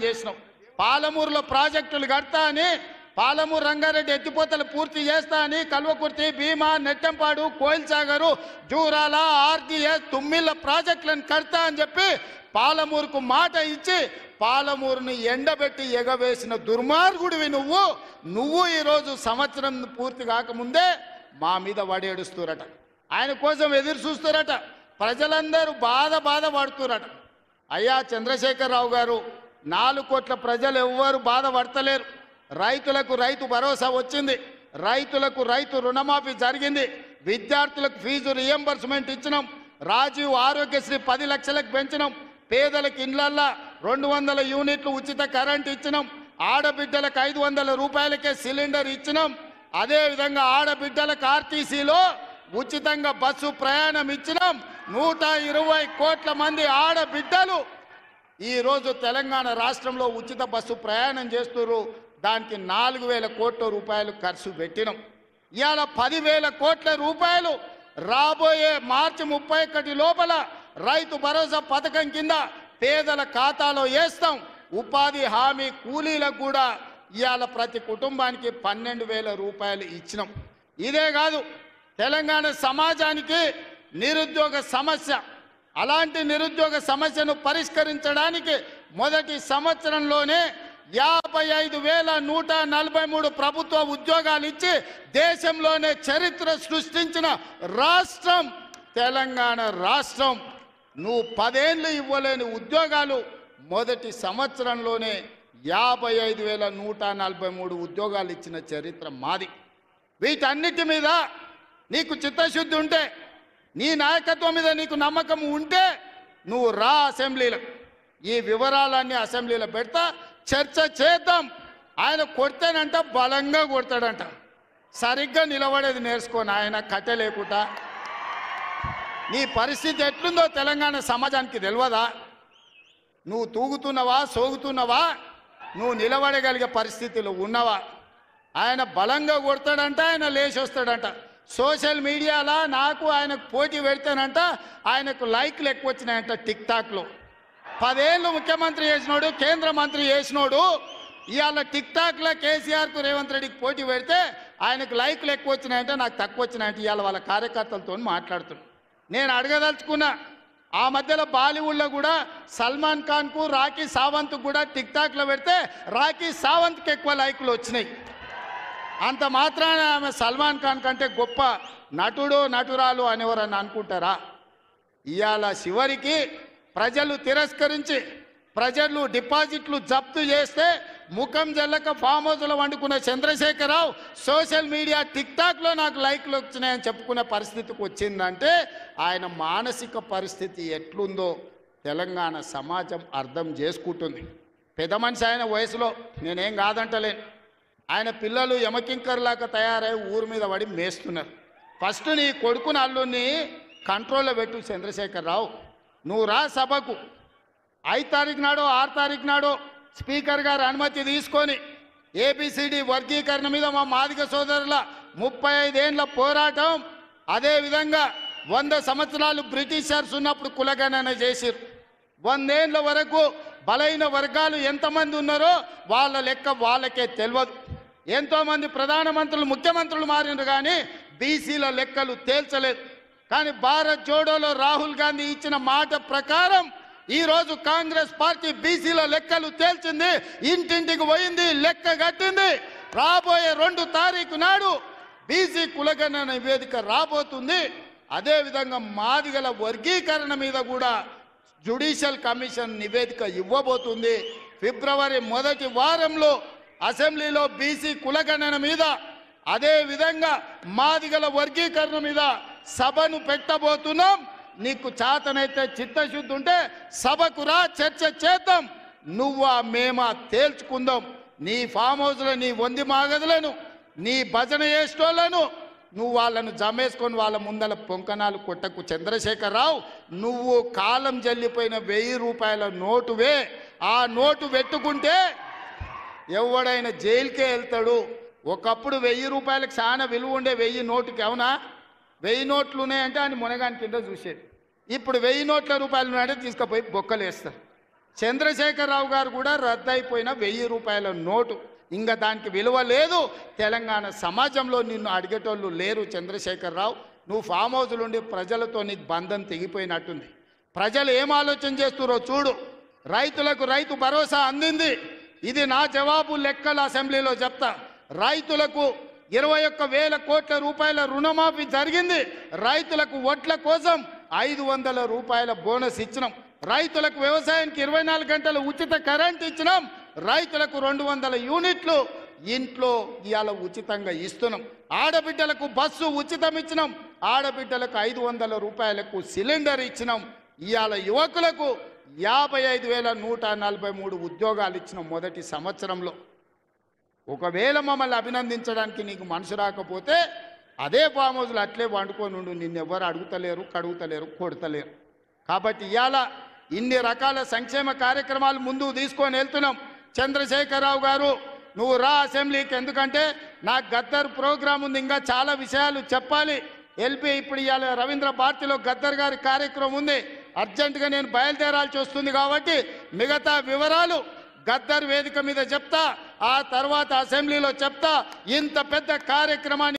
చేసినాం. పాలమూరులో ప్రాజెక్టులు కడతా అని, పాలమూరు రంగారెడ్డి ఎత్తిపోతలు పూర్తి చేస్తా అని, కల్వకుర్తి, భీమా, నెట్టంపాడు, కోయిల్ సాగరు, జూరాల, ఆర్జీఎస్, తుమ్మిళ్ళ ప్రాజెక్టులను కడతా అని చెప్పి పాలమూరుకు మాట ఇచ్చి పాలమూరుని ఎండబెట్టి ఎగవేసిన దుర్మార్గుడివి నువ్వు ఈరోజు సంవత్సరం పూర్తి కాకముందే మా మీద వడేడుస్తురట. ఆయన కోసం ఎదురు చూస్తురట. ప్రజలందరూ బాధపడుతురట. అయ్యా చంద్రశేఖరరావు గారు, 4 కోట్ల ప్రజలు ఎవ్వరు బాధపడతలేరు. రైతులకు రైతు భరోసా వచ్చింది, రైతులకు రైతు రుణమాఫీ జరిగింది, విద్యార్థులకు ఫీజు రియంబర్స్మెంట్ ఇచ్చినాం, రాజీవ్ ఆరోగ్యశ్రీ 10 లక్షలకు పెంచినాం, పేదలకు ఇండ్లల్లా 200 యూనిట్లు ఉచిత కరెంట్ ఇచ్చినాం, ఆడబిడ్డలకు 500 రూపాయలకే సిలిండర్ ఇచ్చినాం. అదేవిధంగా ఆడబిడ్డలకు ఆర్టీసీలో ఉచితంగా బస్సు ప్రయాణం ఇచ్చినాం. 120 కోట్ల మంది ఆడబిడ్డలు ఈరోజు తెలంగాణ రాష్ట్రంలో ఉచిత బస్సు ప్రయాణం చేస్తున్నారు. దానికి 4,000 కోట్ల రూపాయలు ఖర్చు పెట్టినాం. ఇవాళ 10,000 కోట్ల రూపాయలు రాబోయే మార్చి 31 లోపల రైతు భరోసా పథకం కింద పేదల ఖాతాలో వేస్తాం. ఉపాధి హామీ కూలీలకు కూడా ఇవాళ ప్రతి కుటుంబానికి 12,000 రూపాయలు ఇచ్చినాం. ఇదే కాదు, తెలంగాణ సమాజానికి నిరుద్యోగ సమస్య, అలాంటి నిరుద్యోగ సమస్యను పరిష్కరించడానికి మొదటి సంవత్సరంలోనే 55,143 ప్రభుత్వ ఉద్యోగాలు ఇచ్చి దేశంలోనే చరిత్ర సృష్టించిన రాష్ట్రం తెలంగాణ రాష్ట్రం. నువ్వు 10 ఏళ్ళు ఇవ్వలేని ఉద్యోగాలు మొదటి సంవత్సరంలోనే 55,143 ఉద్యోగాలు ఇచ్చిన చరిత్ర మాది. వీటన్నిటి మీద నీకు చిత్తశుద్ధి ఉంటే, నీ నాయకత్వం మీద నీకు నమ్మకం ఉంటే నువ్వు రా అసెంబ్లీలో. ఈ వివరాలన్నీ అసెంబ్లీలో పెడతా, చర్చ చేద్దాం. ఆయన కొడితేనంట బలంగా కొడతాడంట. సరిగ్గా నిలబడేది నేర్చుకోని ఆయన కట్టె లేకుండా. నీ పరిస్థితి ఎట్లుందో తెలంగాణ సమాజానికి తెలియదా? నువ్వు తూగుతున్నావా, సోగుతున్నావా, నువ్వు నిలబడగలిగే పరిస్థితిలో ఉన్నవా? ఆయన బలంగా కొడతాడంట, ఆయన లేచి వస్తాడంట. సోషల్ మీడియాలో నాకు ఆయనకు పోటీ పెడితేనంట ఆయనకు లైక్లు ఎక్కువ వచ్చినాయంట. టిక్టాక్లో 10 ఏళ్ళు ముఖ్యమంత్రి చేసినోడు, కేంద్ర మంత్రి చేసినోడు ఇవాళ టిక్టాక్లో కేసీఆర్కు రేవంత్ రెడ్డికి పోటీ పెడితే ఆయనకు లైక్లు ఎక్కువ వచ్చినాయంటే నాకు తక్కువ వచ్చినాయంటే ఇవాళ వాళ్ళ కార్యకర్తలతో మాట్లాడుతున్నాను. నేను అడగదలుచుకున్నా, ఆ మధ్యలో బాలీవుడ్లో కూడా సల్మాన్ ఖాన్కు, రాఖీ సావంత్కు కూడా టిక్టాక్లో పెడితే రాఖీ సావంత్కి ఎక్కువ లైకులు వచ్చినాయి. అంత మాత్రాన ఆమె సల్మాన్ ఖాన్ కంటే గొప్ప నటుడు నటురాలు అనేవారని అనుకుంటారా? ఇవాళ చివరికి ప్రజలు తిరస్కరించి, ప్రజలు డిపాజిట్లు జప్తు చేస్తే ముఖం జల్లక ఫామ్ హౌస్లో వండుకున్న చంద్రశేఖరరావు సోషల్ మీడియా టిక్టాక్లో నాకు లైక్లు వచ్చినాయని చెప్పుకునే పరిస్థితికి వచ్చిందంటే ఆయన మానసిక పరిస్థితి ఎట్లుందో తెలంగాణ సమాజం అర్థం చేసుకుంటుంది. పెద్ద మనిషి ఆయన వయసులో, నేనేం కాదంటలేను. ఆయన పిల్లలు యమకింకర్లాగా తయారై ఊరి మీద పడి మేస్తున్నారు. ఫస్ట్ నీ కొడుకుని అల్లుని కంట్రోల్లో పెట్టు చంద్రశేఖరరావు. నువ్వు రా సభకు. 5 తారీఖు నాడో 6 తారీఖు నాడో స్పీకర్ గారు అనుమతి తీసుకొని ఏబిసిడి వర్గీకరణ మీద మా మాదిగ సోదరుల 35 ఏళ్ల పోరాటం, అదేవిధంగా 100 సంవత్సరాలు బ్రిటిషర్స్ ఉన్నప్పుడు కులగణన చేసిరు. 100 ఏళ్ల వరకు బలైన వర్గాలు ఎంతమంది ఉన్నారో వాళ్ళ లెక్క వాళ్ళకే తెలియదు. ఎంతోమంది ప్రధానమంత్రులు, ముఖ్యమంత్రులు మారినారు కానీ బీసీల లెక్కలు తేల్చలేదు. కానీ భారత్ జోడోలో రాహుల్ గాంధీ ఇచ్చిన మాట ప్రకారం ఈరోజు కాంగ్రెస్ పార్టీ బీసీల లెక్కలు తేల్చింది, ఇంటింటికి పోయింది, లెక్క కట్టింది. రాబోయే 2 తారీఖు నాడు బీసీ కులగణన నివేదిక రాబోతుంది. అదేవిధంగా మాదిగల వర్గీకరణ మీద కూడా జ్యుడిషియల్ కమిషన్ నివేదిక ఇవ్వబోతుంది. ఫిబ్రవరి మొదటి వారంలో అసెంబ్లీలో బీసీ కులగణన మీద, అదేవిధంగా మాదిగల వర్గీకరణ మీద సభను పెట్టబోతున్నాం. నీకు చేతనైతే చిత్తశుద్ధి ఉంటే సభకు రా, చర్చ చేద్దాం. నువ్వా మేమా తేల్చుకుందాం. నీ ఫామ్ హౌస్లో నీ వంది మాగదులను, నీ భజన చేసేటోళ్లను నువ్వు వాళ్ళను జమేసుకొని వాళ్ళ ముందల పొంకనాలు కొట్టకు చంద్రశేఖరరావు. నువ్వు కాలం జల్లిపోయిన 1000 రూపాయల నోటువే. ఆ నోటు పెట్టుకుంటే ఎవడైనా జైలుకే వెళ్తాడు. ఒకప్పుడు 1000 రూపాయలకు చాలా విలువ ఉండే 1000 నోటుకి. అవునా? 1000 నోట్లు ఉన్నాయంటే అని మునగాని కింద చూసేది. ఇప్పుడు 1000 నోట్ల రూపాయలు ఉన్నాయంటే తీసుకుపోయి బొక్కలు వేస్తారు. చంద్రశేఖరరావు గారు కూడా రద్దయిపోయిన 1000 రూపాయల నోటు, ఇంకా దానికి విలువ లేదు. తెలంగాణ సమాజంలో నిన్ను అడిగేటోళ్ళు లేరు. చంద్రశేఖరరావు, నువ్వు ఫామ్ హౌస్లు ఉండి ప్రజలతో నీకు బంధం తెగిపోయినట్టుంది. ప్రజలు ఏం ఆలోచన చేస్తురో చూడు. రైతులకు రైతు భరోసా అందింది. ఇది నా జవాబు, లెక్కల అసెంబ్లీలో చెప్తా. రైతులకు 21,000 కోట్ల రూపాయల రుణమాఫీ జరిగింది. రైతులకు వడ్ల కోసం 500 రూపాయల బోనస్ ఇచ్చినాం. రైతులకు వ్యవసాయానికి 24 గంటలు ఉచిత కరెంట్ ఇచ్చినాం. రైతులకు 200 యూనిట్లు ఇంట్లో ఇవాళ ఉచితంగా ఇస్తున్నాం. ఆడబిడ్డలకు బస్సు ఉచితం ఇచ్చినాం. ఆడబిడ్డలకు 500 రూపాయలకు సిలిండర్ ఇచ్చినాం. ఇవాళ యువకులకు 55,143 ఉద్యోగాలు ఇచ్చినాం మొదటి సంవత్సరంలో. ఒకవేళ మమ్మల్ని అభినందించడానికి నీకు మనసు రాకపోతే అదే ఫామ్ హౌస్లో అట్లే వండుకొని ఉండు. నిన్నెవ్వరు అడుగుతలేరు, కడుగుతలేరు, కొడతలేరు. కాబట్టి ఇవాళ ఇన్ని రకాల సంక్షేమ కార్యక్రమాలు ముందుకు తీసుకొని వెళ్తున్నాం. చంద్రశేఖరరావు గారు, నువ్వు రా అసెంబ్లీకి. ఎందుకంటే నాకు గద్దర్ ప్రోగ్రాం ఉంది, ఇంకా చాలా విషయాలు చెప్పాలి. ఎల్పి ఇప్పుడు ఇవాళ రవీంద్ర భారతిలో గద్దర్ గారి కార్యక్రమం ఉంది. అర్జెంటుగా నేను బయలుదేరాల్సి వస్తుంది. కాబట్టి మిగతా వివరాలు గద్దర్ వేదిక మీద చెప్తా, ఆ తర్వాత అసెంబ్లీలో చెప్తా. ఇంత పెద్ద కార్యక్రమాన్ని